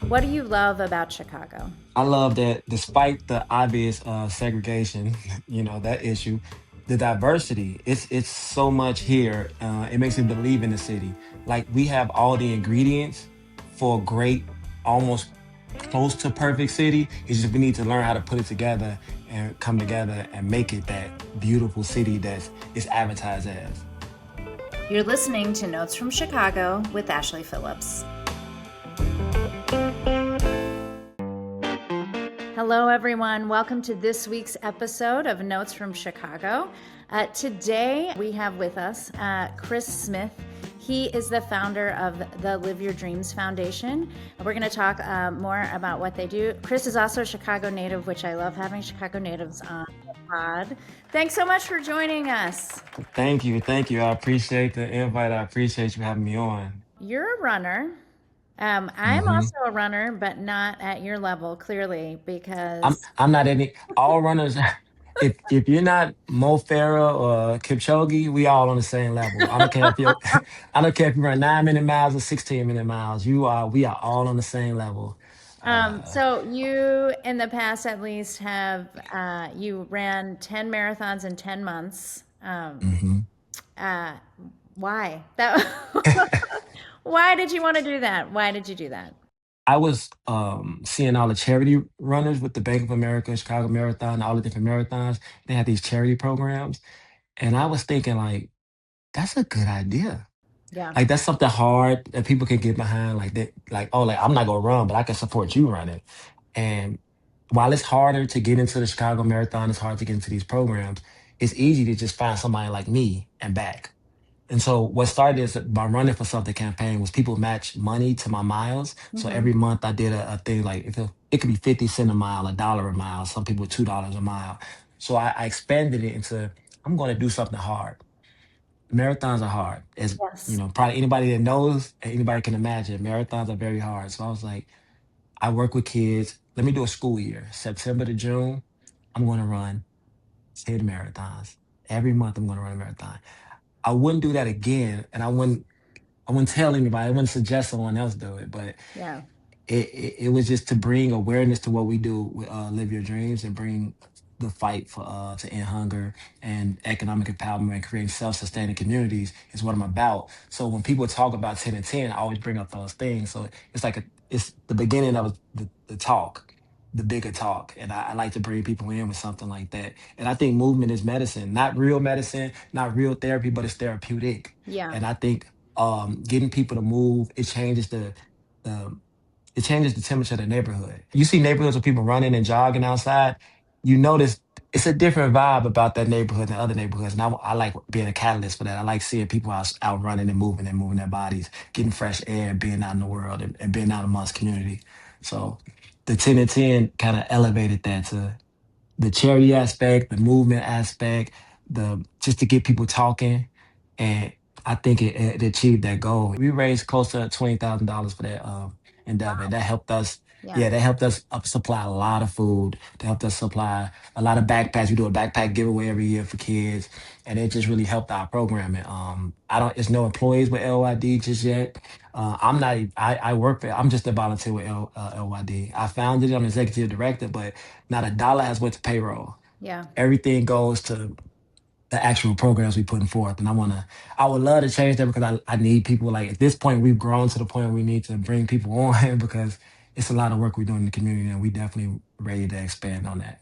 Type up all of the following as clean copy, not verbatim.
What do you love about Chicago? I love that despite the obvious segregation, that issue, the diversity, it's so much here. It makes me believe in the city. Like we have all the ingredients for a great, almost close to perfect city. It's just we need to learn how to put it together and come together and make it that beautiful city that it's advertised as. You're listening to Notes from Chicago with Ashley Phillips. Hello, everyone. Welcome to this week's episode of Notes from Chicago. Today, we have with us Chris Smith. He is the founder of the Live Your Dreams Foundation. We're going to talk more about what they do. Chris is also a Chicago native, which I love having Chicago natives on the pod. Thanks so much for joining us. Thank you, thank you. I appreciate the invite. I appreciate you having me on. You're a runner. I'm hmm also a runner, but not at your level, clearly, I'm because I'm not any all runners. If you're not Mo Farah or Kipchoge, we all on the same level. I don't care if you I don't care if you run 9 minute miles or 16 minute miles. We are all on the same level. Uh, so you, in the past at least, have you ran 10 marathons in 10 months. mhm. Uh, why? That why did you want to do that? Why did you do that? I was seeing all the charity runners with the Bank of America, Chicago Marathon, all the different marathons. They had these charity programs, and I was thinking like, that's a good idea. Yeah. Like that's something hard that people can get behind. Like that, like oh, like I'm not gonna run, but I can support you running. And while it's harder to get into the Chicago Marathon, it's hard to get into these programs. It's easy to just find somebody like me and back. And so what started is by running for something campaign was people match money to my miles. So hmm every month I did a thing like if it could be 50 cents a mile, $1 a mile. Some people $2 a mile. So I expanded it into I'm going to do something hard. Marathons are hard. As Yes. probably anybody that knows, anybody can imagine, marathons are very hard. So I was like, I work with kids. Let me do a school year, September to June. I'm going to run 10 marathons. Every month I'm going to run a marathon. I wouldn't do that again, and I wouldn't tell anybody. I wouldn't suggest someone else do it, but Yeah. it was just to bring awareness to what we do with Live Your Dreams and bring the fight for to end hunger and economic empowerment and creating self-sustaining communities is what I'm about. So when people talk about 10 and 10, I always bring up those things. So it's like it's the beginning of the talk, the bigger talk. And I like to bring people in with something like that. And I think movement is medicine, not real therapy, but it's therapeutic. Yeah. And I think getting people to move, the it changes the temperature of the neighborhood. You see neighborhoods with people running and jogging outside, you notice it's a different vibe about that neighborhood than other neighborhoods. And I like being a catalyst for that. I like seeing people out running and moving their bodies, getting fresh air, being out in the world and being out amongst community. So the 10 and 10 kind of elevated that to the charity aspect, the movement aspect, the just to get people talking. And I think it achieved that goal. We raised close to $20,000 for that endeavor. That helped us. Yeah. Yeah, that helped us supply a lot of food. That helped us supply a lot of backpacks. We do a backpack giveaway every year for kids, and it just really helped our programming. I don't. It's no employees with LYD just yet. I'm not. I work for. I'm just a volunteer with LYD. I founded it. I'm executive director, but not a dollar has went to payroll. Yeah. Everything goes to the actual programs we putting forth. And I would love to change that because I need people like at this point we've grown to the point where we need to bring people on because it's a lot of work we're doing in the community and we definitely ready to expand on that.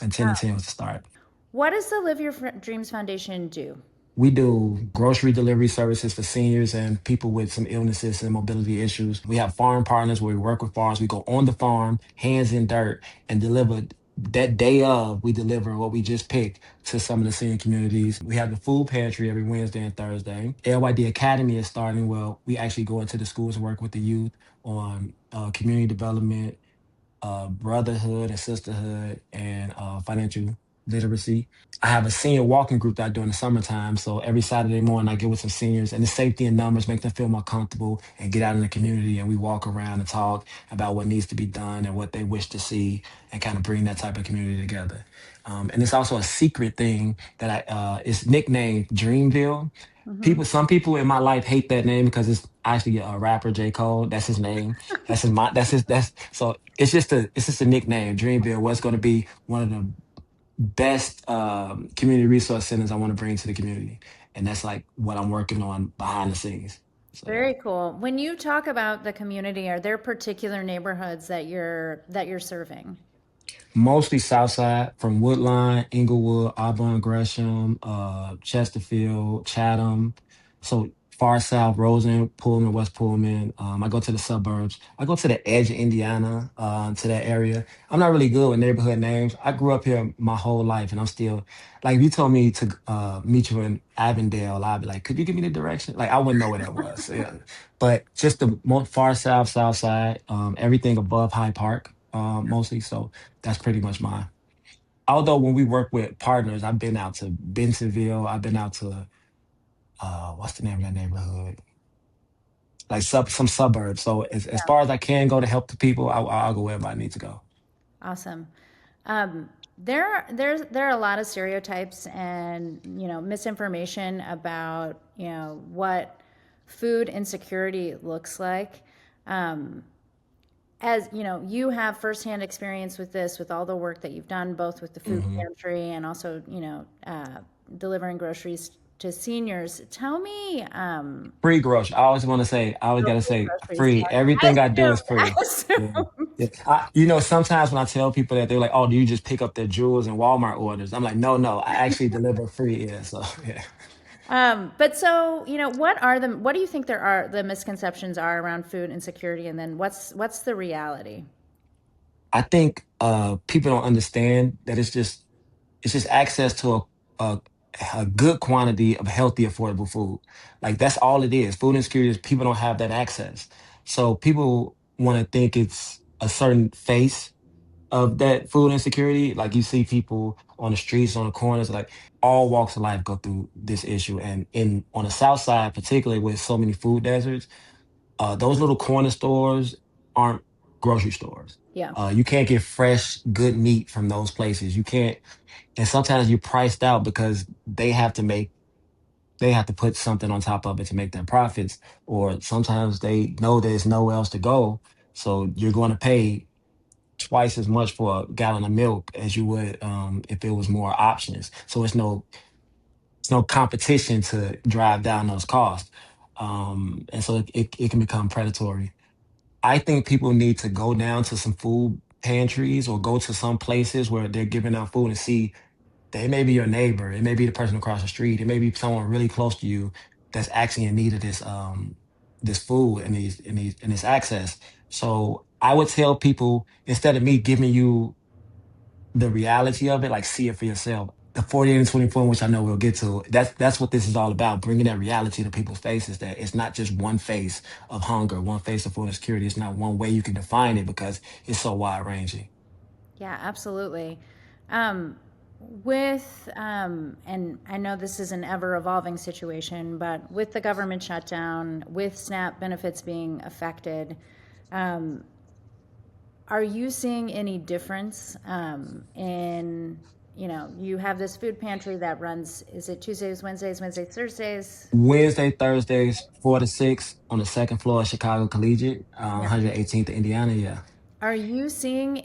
And 10 and 10 was the start. What does the Live Your Dreams Foundation do? We do grocery delivery services for seniors and people with some illnesses and mobility issues. We have farm partners where we work with farms. We go on the farm, hands in dirt, and deliver that day of, we deliver what we just picked to some of the senior communities. We have the food pantry every Wednesday and Thursday. LYD Academy is starting. Well, we actually go into the schools and work with the youth on community development, brotherhood and sisterhood, and financial literacy. I have a senior walking group that I do in the summertime. So every Saturday morning, I get with some seniors, and the safety in numbers make them feel more comfortable and get out in the community. And we walk around and talk about what needs to be done and what they wish to see, and kind of bring that type of community together. And it's also a secret thing that it's nicknamed Dreamville. Hmm. Some people in my life hate that name because it's actually a rapper, J. Cole. That's his name. It's just a nickname. Dreamville was going to be one of the best community resource centers I want to bring to the community, and that's like what I'm working on behind the scenes. So yeah. Very cool. When you talk about the community, are there particular neighborhoods that you're serving? Mostly South Side, from Woodline, Inglewood, Auburn, Gresham, Chesterfield, Chatham. So far south, Rosen, Pullman, West Pullman. I go to the suburbs. I go to the edge of Indiana, to that area. I'm not really good with neighborhood names. I grew up here my whole life, and I'm still like, if you told me to meet you in Avondale, I'd be like, could you give me the direction? Like, I wouldn't know where that was. Yeah. But just the far south, south side, everything above Hyde Park, mostly. So that's pretty much mine. Although when we work with partners, I've been out to Bentonville. I've been out to what's the name of that neighborhood? Like some suburbs. So as far as I can go to help the people, I'll go wherever I need to go. Awesome. There are a lot of stereotypes and misinformation about what food insecurity looks like. Um, as you have firsthand experience with this, with all the work that you've done, both with the food Hmm. pantry and also delivering groceries to seniors. Tell me, Free grocery. I always gotta free say groceries. free. I Everything I do assume. is I free. Yeah. assume. Yeah. Sometimes when I tell people that, they're like, "Oh, do you just pick up their jewels and Walmart orders?" I'm like, "No, no, I actually deliver free." Yeah. So yeah. But so, what do you think the misconceptions are around food insecurity, and then what's the reality? I think people don't understand that it's just access to a a good quantity of healthy, affordable food. Like that's all it is. Food insecurity is people don't have that access. So people want to think it's a certain face of that food insecurity. Like you see people on the streets, on the corners, like all walks of life go through this issue. And in on the South Side, particularly with so many food deserts, those little corner stores aren't grocery stores. Yeah. You can't get fresh, good meat from those places. You can't, and sometimes you're priced out because they have to put something on top of it to make their profits, or sometimes they know there's nowhere else to go, so you're going to pay twice as much for a gallon of milk as you would if it was more options. So it's no competition to drive down those costs, and so it can become predatory. I think people need to go down to some food pantries or go to some places where they're giving out food and see that it may be your neighbor, it may be the person across the street, it may be someone really close to you that's actually in need of this food and this access. So I would tell people, instead of me giving you the reality of it, like see it for yourself. The 48 and 24, which I know we'll get to, that's what this is all about, bringing that reality to people's faces, that it's not just one face of hunger, one face of food insecurity. It's not one way you can define it because it's so wide ranging. Yeah, absolutely. Um, and I know this is an ever evolving situation, but with the government shutdown, with SNAP benefits being affected, um, are you seeing any difference you have this food pantry that runs, is it Tuesdays, Wednesdays, Thursdays? Wednesday, Thursdays, 4 to 6 on the second floor of Chicago Collegiate, Yeah. 118th Indiana. Yeah. Are you seeing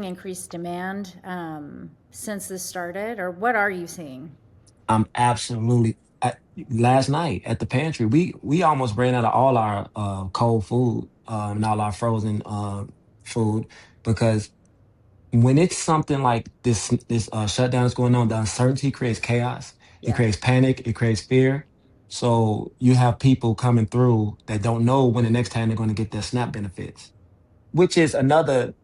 increased demand since this started, or what are you seeing? I'm absolutely. Last night at the pantry, we almost ran out of all our cold food, and all our frozen food, because when it's something like this shutdown is going on, the uncertainty creates chaos. It Yeah. creates panic. It creates fear. So you have people coming through that don't know when the next time they're going to get their SNAP benefits, which is another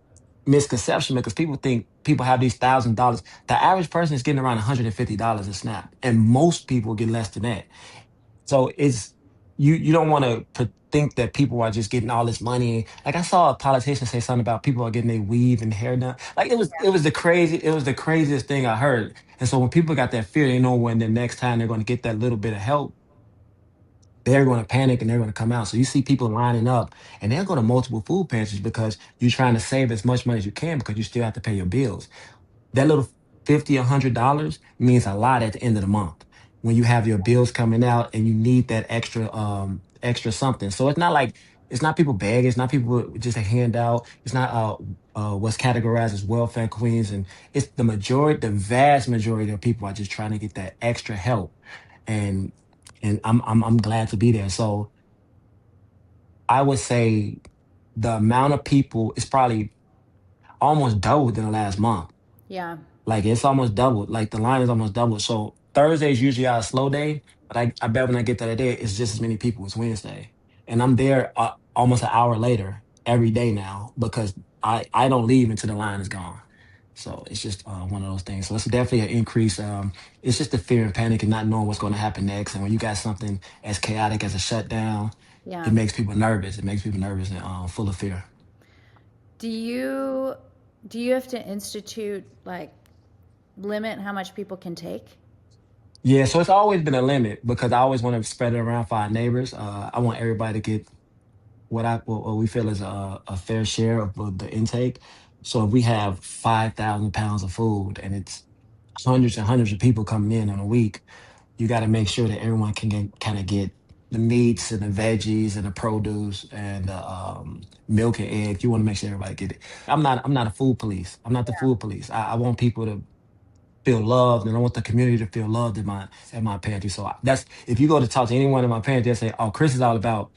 misconception because people think people have these $1,000. The average person is getting around $150 a SNAP, and most people get less than that. So it's you don't want to think that people are just getting all this money. Like I saw a politician say something about people are getting their weave and hair done. Like it was the craziest thing I heard. And so when people got that fear, they know when the next time they're going to get that little bit of help, they're going to panic and they're going to come out. So you see people lining up and they'll go to multiple food pantries because you're trying to save as much money as you can because you still have to pay your bills. That little 50, $100 means a lot at the end of the month. when you have your bills coming out and you need that extra something. So it's not people begging, it's not people with just a handout, it's not what's categorized as welfare queens, and it's the vast majority of people are just trying to get that extra help, and I'm glad to be there. So I would say the amount of people is probably almost doubled in the last month. Yeah. Like it's almost doubled. Like the line is almost doubled. So Thursday is usually our slow day, but I bet when I get to that day, it's just as many people as Wednesday, and I'm there almost an hour later every day now because I don't leave until the line is gone. So it's just one of those things. So it's definitely an increase. It's just the fear and panic and not knowing what's going to happen next. And when you got something as chaotic as a shutdown, it Yeah. makes people nervous. It makes people nervous and full of fear. Do you do you have to institute like limit how much people can take? Yeah, so it's always been a limit because I always want to spread it around for our neighbors. I want everybody to get what we feel is a fair share of the intake. So if we have 5,000 pounds of food and it's hundreds and hundreds of people coming in a week, you got to make sure that everyone can kind of get the meats and the veggies and the produce and the milk and eggs. You want to make sure everybody get it. I'm not a food police. I'm not the food police. I want people to feel loved, and I want the community to feel loved at my pantry. So that's if you go to talk to anyone in my pantry, they say, "Oh, Chris is all about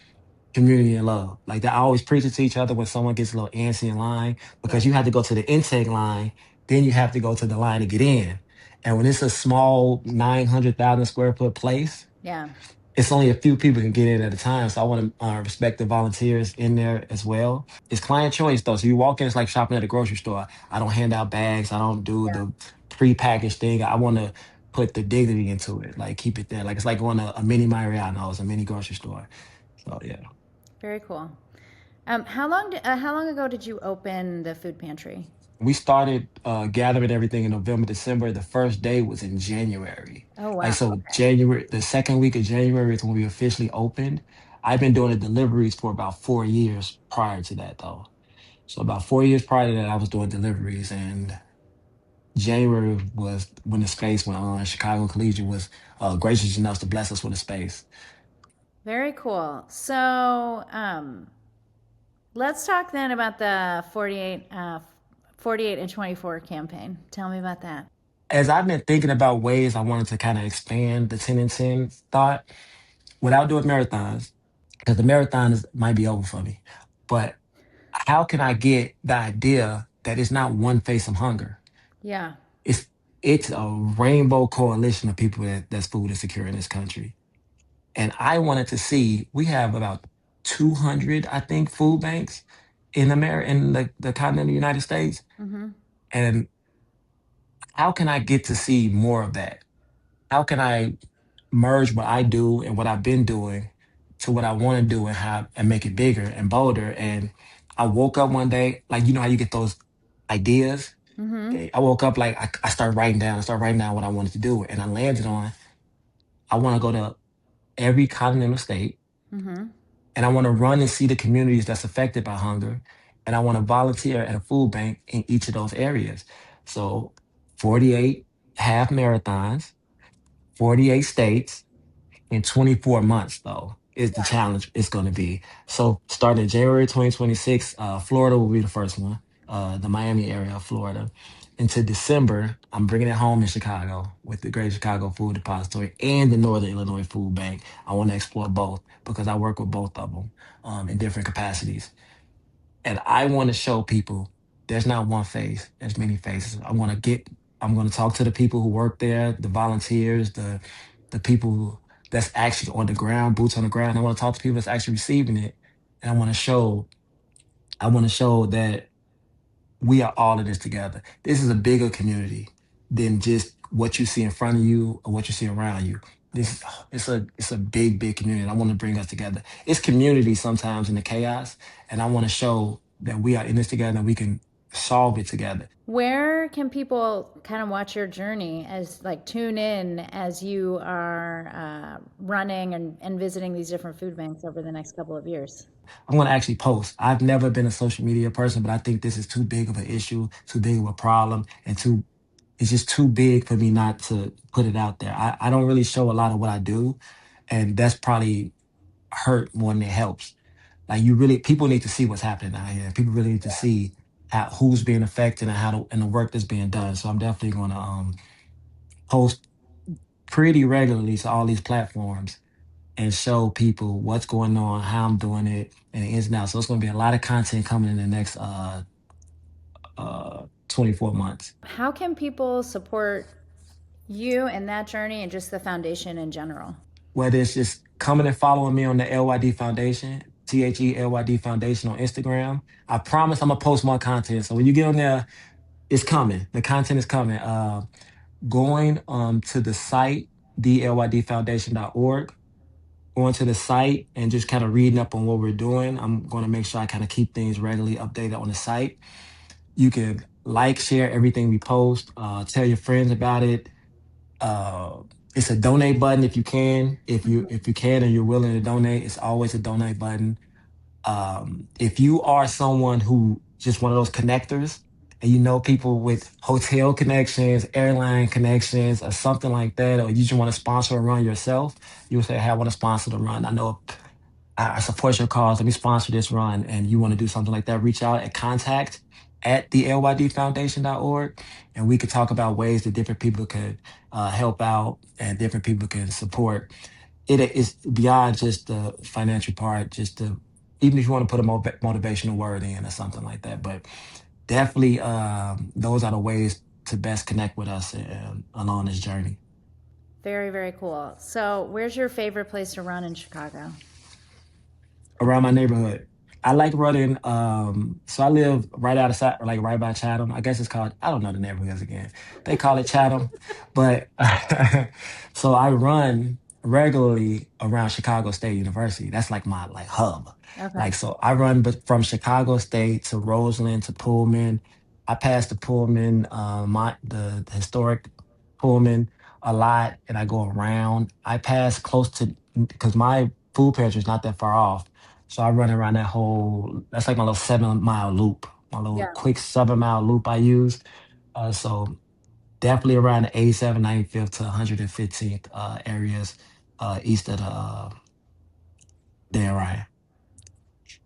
community and love." Like that, I always preach it to each other when someone gets a little antsy in line Yeah. because you have to go to the intake line, then you have to go to the line to get in. And when it's a small 900,000 square foot place, Yeah. it's only a few people can get in at a time. So I want to respect the volunteers in there as well. It's client choice though. So you walk in, it's like shopping at a grocery store. I don't hand out bags. I don't do the pre-packaged thing. I want to put the dignity into it. Like keep it there. Like it's like going to a mini Mariano's, a mini grocery store. So yeah. Very cool. How long ago did you open the food pantry? We started gathering everything in November, December. The first day was in January. Oh Like wow. so January, the second week of January is when we officially opened. I've been doing the deliveries for about 4 years prior to that though. So about 4 years prior to that, I was doing deliveries, and January was when the space went on. Chicago Collegiate was gracious enough to bless us with a space. Very cool. So let's talk then about the 48 and 24 campaign. Tell me about that. As I've been thinking about ways I wanted to kind of expand the 10 and 10 thought without doing marathons, because the marathon might be over for me. But how can I get the idea that it's not one face of hunger? Yeah. It's it's a rainbow coalition of people that's food insecure in this country. And I wanted to see we have about 200, I think, food banks in the continental United States. Mm-hmm. And how can I get to see more of that? How can I merge what I do and what I've been doing to what I want to do and have and make it bigger and bolder? And I woke up one day, like you know how you get those ideas. Mm-hmm. I woke up like I started writing down. I started writing down what I wanted to do, and I landed on I want to go to every continental state, Mm-hmm. and I want to run and see the communities that's affected by hunger, and I want to volunteer at a food bank in each of those areas. So, 48 half marathons, 48 states in 24 months, though, is the challenge it's going to be. So, starting in January 2026, Florida will be the first one, the Miami area of Florida. Into December, I'm bringing it home in Chicago with the Great Chicago Food Depository and the Northern Illinois Food Bank. I want to explore both because I work with both of them in different capacities. And I want to show people there's not one face, there's many faces. I'm going to talk to the people who work there, the volunteers, the people that's actually on the ground, boots on the ground. I want to talk to people that's actually receiving it. And I want to show that we are all in this together. This is a bigger community than just what you see in front of you or what you see around you. This it's a big, big community. I want to bring us together. It's community sometimes in the chaos, and I want to show that we are in this together and we can solve it together. Where can people kind of watch your journey as like tune in as you are running and visiting these different food banks over the next couple of years? I'm going to actually post. I've never been a social media person, but I think this is too big of an issue, too big of a problem, and too it's just too big for me not to put it out there. I don't really show a lot of what I do, and that's probably hurt more than it helps. Like you really, people need to see what's happening out here. People really need to see how who's being affected and and the work that's being done. So I'm definitely going to post pretty regularly to all these platforms and show people what's going on, how I'm doing it, and the ins and outs. So it's going to be a lot of content coming in the next 24 months. How can people support you and that journey and just the foundation in general? Whether it's just coming and following me on the LYD Foundation, THELYD Foundation on Instagram. I promise I'm gonna post more content. So when you get on there, it's coming. The content is coming. Going to the site, thelydfoundation.org, going to the site and just kind of reading up on what we're doing. I'm going to make sure I kind of keep things regularly updated on the site. You can like, share everything we post, tell your friends about it. Uh, it's a donate button if you can. If you can and you're willing to donate, it's always a donate button. If you are someone who just one of those connectors and you know people with hotel connections, airline connections, or something like that, or you just want to sponsor a run yourself, you would say, hey, I want to sponsor the run. I know I support your cause. Let me sponsor this run. And you want to do something like that, reach out at contact at the lydfoundation.org. And we could talk about ways that different people could help out and different people can support. It is beyond just the financial part, just the, even if you want to put a motivational word in or something like that. But definitely, those are the ways to best connect with us along this journey. Very, very cool. So, where's your favorite place to run in Chicago? Around my neighborhood. I like running. So I live right outside, like right by Chatham. I guess it's called. I don't know the neighborhoods again. They call it Chatham, but so I run regularly around Chicago State University. That's like my like hub. Okay. Like so, I run but from Chicago State to Roseland to Pullman. I pass the Pullman, the historic Pullman a lot, and I go around. I pass close to because my food pantry is not that far off. So I run around that whole, that's like my little 7 mile loop, my little Yeah. quick 7 mile loop I use. So definitely around the 87, 95th to 115th areas east of the Ryan.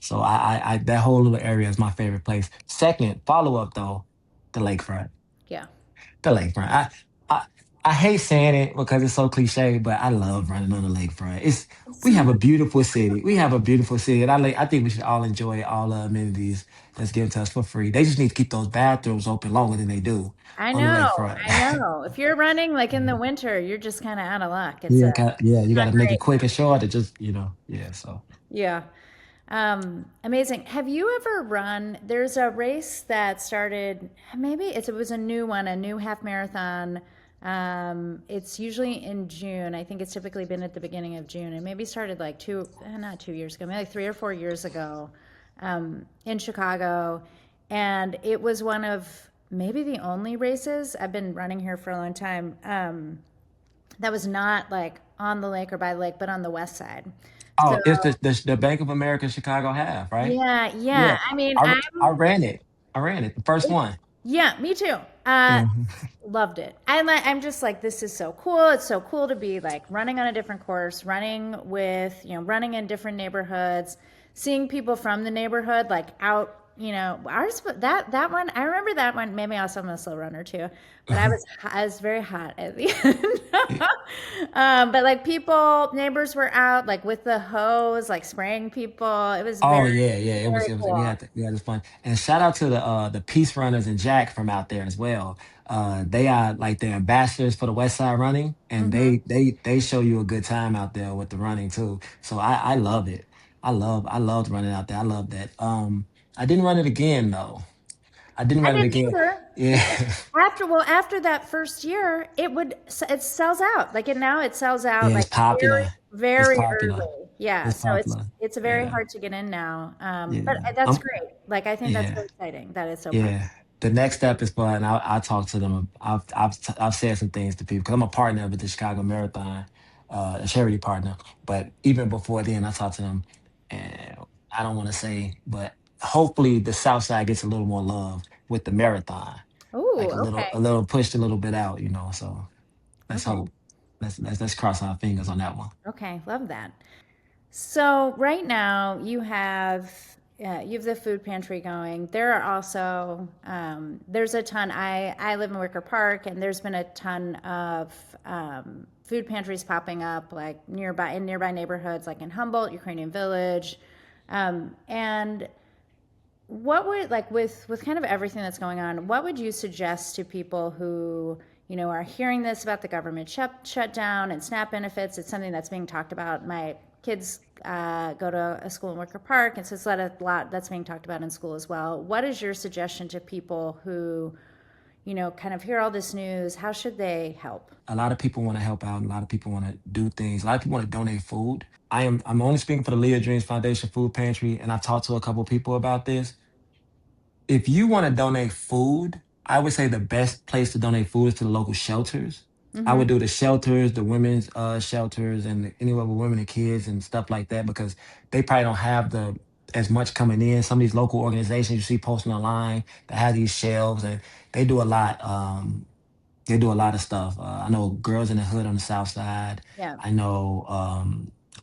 So that whole little area is my favorite place. Second, follow up though, the lakefront. Yeah. The lakefront. I I hate saying it because it's so cliche, but I love running on the lakefront. We have a beautiful city. We have a beautiful city, and I think we should all enjoy all the amenities that's given to us for free. They just need to keep those bathrooms open longer than they do I on the know. lakefront. I know. If you're running like in the winter, you're just kind of out of luck. It's Yeah, you got not to make it great. quick and short. It just yeah. So Yeah. Amazing. Have you ever run? There's a race that started, maybe it was a new one, a new half marathon. It's usually in June. I think it's typically been at the beginning of June. It maybe started like not 2 years ago, maybe like 3 or 4 years ago, in Chicago. And it was one of maybe the only races. I've been running here for a long time. That was not like on the lake or by the lake, but on the west side. So oh, it's the Bank of America Chicago half, right? yeah, yeah. Yeah, I mean, I ran it. I ran it, the first one. yeah, me too. Yeah. Loved it. I'm just like, this is so cool. It's so cool to be like running on a different course, running with, running in different neighborhoods, seeing people from the neighborhood like out, ours, that one, I remember that one. Maybe also I'm a slow runner too, but I was very hot at the end. But like people, neighbors were out like with the hose, like spraying people. It was Oh very, yeah, yeah. very It was cool. we had this fun. And shout out to the Peace Runners and Jack from out there as well. They are like the ambassadors for the West Side Running, and Hmm. they show you a good time out there with the running too. So I love it. I loved running out there. I love that. I didn't run it again though. I didn't I run it didn't again. either. Because Yeah. after that first year, it sells out. Like now it sells out Yeah, it's like very, popular. It's very popular. early. Yeah. It's So it's popular. it's very Yeah. hard to get in now. But Yeah. that's great. Like I think that's so Yeah. exciting that it's so popular. Yeah. The next step is fun. I'll talk to them. I've said some things to people because I'm a partner with the Chicago Marathon, a charity partner. But even before then, I talked to them, and I don't want to say, but hopefully the South Side gets a little more love with the marathon. Oh, like okay. a little pushed a little bit out, you know. So let's Okay. hope. Let's cross our fingers on that one. Okay. Love that. So right now you have the food pantry going. There are also there's a ton. I live in Wicker Park, and there's been a ton of food pantries popping up like nearby neighborhoods, like in Humboldt, Ukrainian Village, and what would like with kind of everything that's going on, what would you suggest to people who are hearing this about the government shutdown and SNAP benefits? It's something that's being talked about. My kids go to a school in Wicker Park, and so it's a lot that's being talked about in school as well. What is your suggestion to people who kind of hear all this news? How should they help? A lot of people want to help out. A lot of people want to do things. A lot of people want to donate food. I'm only speaking for the Leah Dreams Foundation Food Pantry, and I've talked to a couple people about this. If you want to donate food, I would say the best place to donate food is to the local shelters. I Mm-hmm. would do the shelters, the women's shelters, and anywhere with women and kids and stuff like that because they probably don't have the as much coming in. Some of these local organizations you see posting online that have these shelves and they do a lot. They do a lot of stuff. I know Girls in the Hood on the South Side. Yeah. I know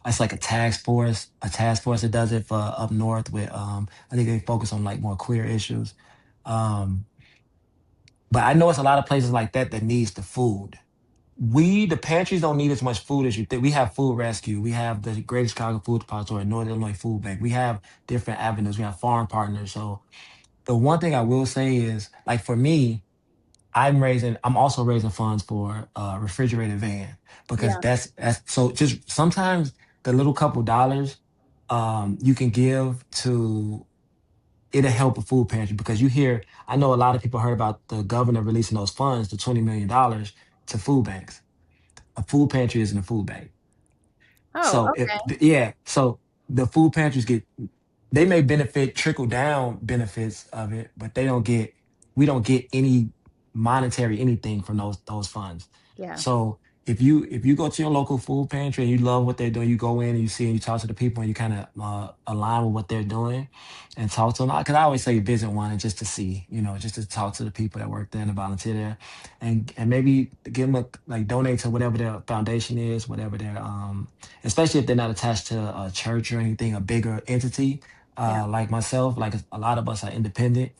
it's like a task force that does it for up north with I think they focus on like more queer issues. Um, but I know it's a lot of places like that that needs the food. The pantries don't need as much food as you think. We have Food Rescue. We have the Greater Chicago Food Depository, Northern Illinois Food Bank. We have different avenues. We have farm partners. So the one thing I will say is, like for me, I'm also raising funds for a refrigerated van because Yeah. that's so just sometimes the little couple dollars you can give to it'll help a food pantry because I know a lot of people heard about the governor releasing those funds, the $20 million to food banks. A food pantry isn't a food bank. Oh, So okay. yeah, so the food pantries they may benefit trickle down benefits of it, but we don't get any monetary anything from those funds. Yeah. So if you go to your local food pantry and you love what they're doing, you go in and you see and you talk to the people and you kind of align with what they're doing and talk to them. Because I always say visit one and just to see, just to talk to the people that work there and volunteer there, and maybe give them like donate to whatever their foundation is, whatever their especially if they're not attached to a church or anything, a bigger entity Yeah. like myself, like a lot of us are independent,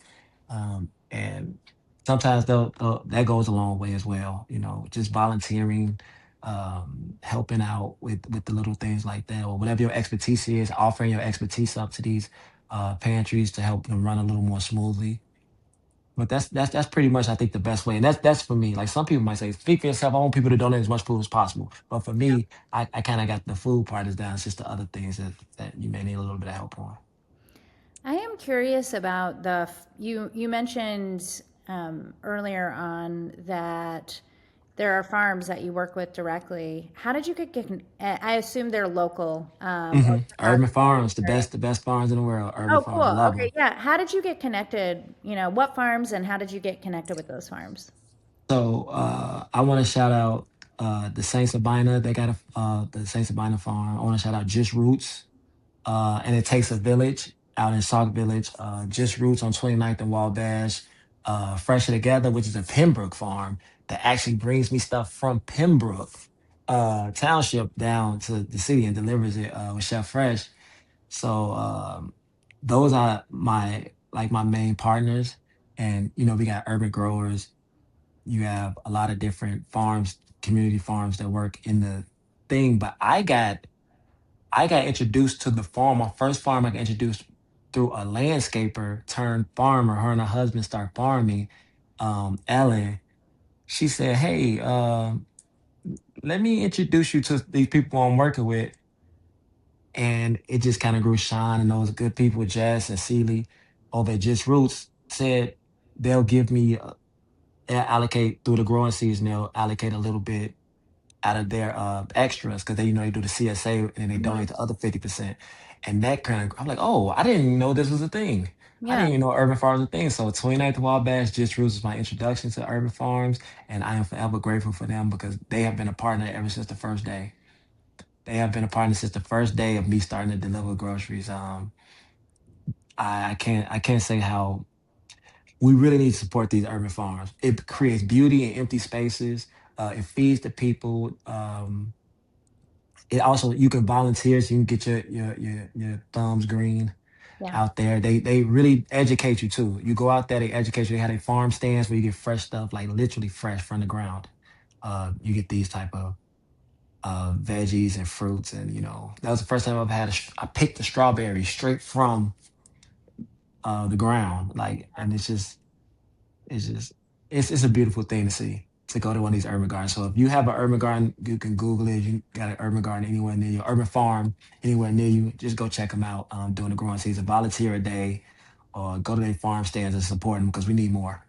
and sometimes that goes a long way as well. Just volunteering, helping out with the little things like that, or whatever your expertise is, offering your expertise up to these pantries to help them run a little more smoothly. But that's pretty much I think the best way, and that's for me. Like some people might say, speak for yourself. I want people to donate as much food as possible. But for me, I kind of got the food part is down. It's just the other things that you may need a little bit of help on. I am curious about you mentioned earlier on that there are farms that you work with directly. How did you I assume they're local or Urban Chicago farms, area. the best farms in the world. Urban Oh, farms, cool. love Okay, them. yeah. How did you get connected? What farms and how did you get connected with those farms? So I want to shout out the Saint Sabina. They got the Saint Sabina farm. I want to shout out Just Roots. And it takes a village out in Sauk Village. Just Roots on 29th and Wabash. Fresher Together, which is a Pembroke farm that actually brings me stuff from Pembroke Township down to the city and delivers it with Chef Fresh. So those are my main partners. And we got urban growers. You have a lot of different farms, community farms that work in the thing. But I got introduced to the farm. My first farm I got introduced through a landscaper turned farmer. Her and her husband start farming. Ellen, she said, "Hey, let me introduce you to these people I'm working with." And it just kind of grew shine. And those good people, Jess and Seeley over at Just Roots, said they'll give me allocate through the growing season. They'll allocate a little bit out of their extras because they do the CSA and they Hmm. donate the other 50%. And that kind of, I'm like, oh, I didn't even know this was a thing. I Yeah. didn't even know urban farms was a thing. So 29th Wabash Just Roots was my introduction to urban farms. And I am forever grateful for them because they have been a partner ever since the first day. They have been a partner since the first day of me starting to deliver groceries. I can't say how we really need to support these urban farms. It creates beauty in empty spaces. It feeds the people. It also, you can volunteer, so you can get your thumbs green Yeah. out there. They really educate you too. You go out there, they educate you. They have a farm stands where you get fresh stuff, like literally fresh from the ground. You get these type of veggies and fruits, and that was the first time I've had. I picked the strawberry straight from the ground, like, and it's just it's a beautiful thing to see. To go to one of these urban gardens. So if you have an urban garden, you can Google it. You got an urban garden anywhere near you, urban farm anywhere near you. Just go check them out during the growing season. Volunteer a day, or go to their farm stands and support them because we need more.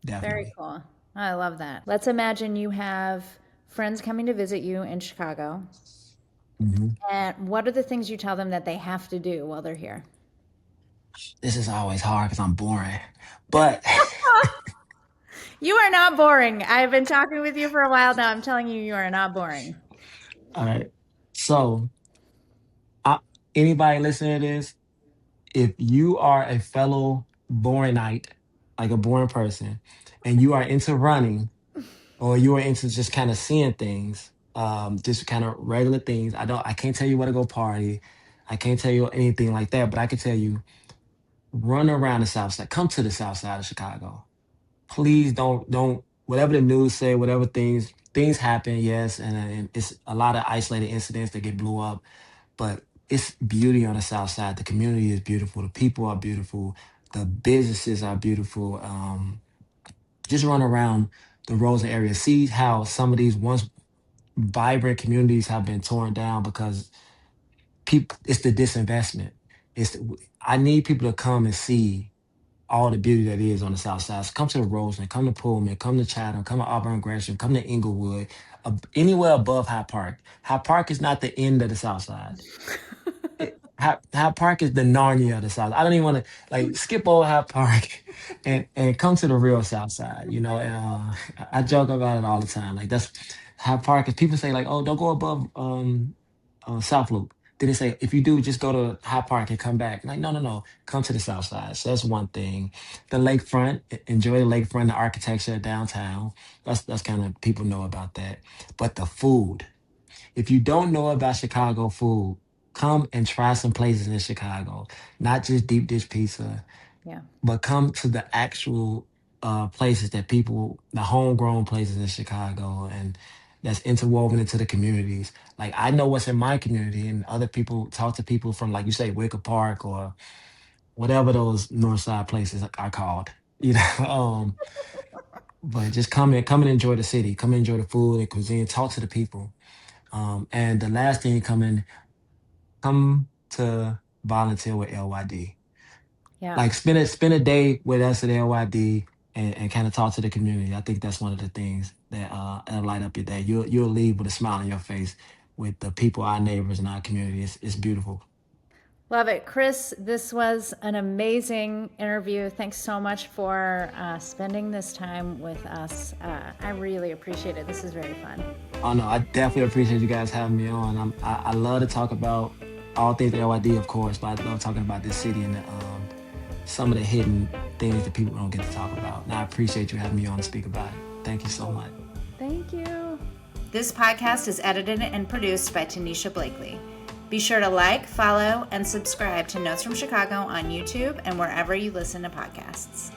Very Definitely. cool. I love that. Let's imagine you have friends coming to visit you in Chicago. hmm And what are the things you tell them that they have to do while they're here? This is always hard because I'm boring, but You are not boring. I've been talking with you for a while now. I'm telling you, you are not boring. all right. So, I, anybody listening to this, if you are a fellow boringite, like a boring person, and you are into running, or you are into just kind of seeing things, just kind of regular things. I can't tell you where to go party. I can't tell you anything like that, but I can tell you, run around the South Side. Come to the South Side of Chicago. Please don't whatever the news say, whatever things happen, yes, and it's a lot of isolated incidents that get blew up, but it's beauty on the South Side. The community is beautiful. The people are beautiful. The businesses are beautiful. Just run around the Rosen area. See how some of these once vibrant communities have been torn down because people. It's the disinvestment. I need people to come and see all the beauty that is on the South Side. So come to the Roseland, come to Pullman, come to Chatham, come to Auburn Gresham, come to Inglewood, anywhere above High Park. High Park is not the end of the South Side. Hyde Park is the Narnia of the South. I don't even want to like skip over Hyde Park and come to the real South Side. And I joke about it all the time. Like that's Hyde Park. If people say like, "Oh, don't go above South Loop," then they say, "If you do, just go to Hyde Park and come back." Like, no, no, no, come to the South Side. So that's one thing. The lakefront, enjoy the lakefront, the architecture downtown. That's kind of people know about that. But the food. If you don't know about Chicago food, come and try some places in Chicago. Not just deep dish pizza, Yeah. but come to the actual places that the homegrown places in Chicago, and that's interwoven into the communities. Like I know what's in my community, and other people talk to people from, like you say, Wicker Park or whatever those North Side places are called. You know, but just come and enjoy the city. Come and enjoy the food and cuisine. Talk to the people. And the last thing, come to volunteer with LYD. Yeah. Like spend a day with us at LYD and kind of talk to the community. I think that's one of the things that'll light up your day. You'll leave with a smile on your face with the people, our neighbors, and our community. It's beautiful. Love it. Chris, this was an amazing interview. Thanks so much for spending this time with us. I really appreciate it. This is very fun. Oh no, I definitely appreciate you guys having me on. I love to talk about all things LYD, of course, but I love talking about this city and some of the hidden things that people don't get to talk about. And I appreciate you having me on to speak about it. Thank you so much. Thank you. This podcast is edited and produced by Tanisha Blakely. Be sure to like, follow, and subscribe to Notes from Chicago on YouTube and wherever you listen to podcasts.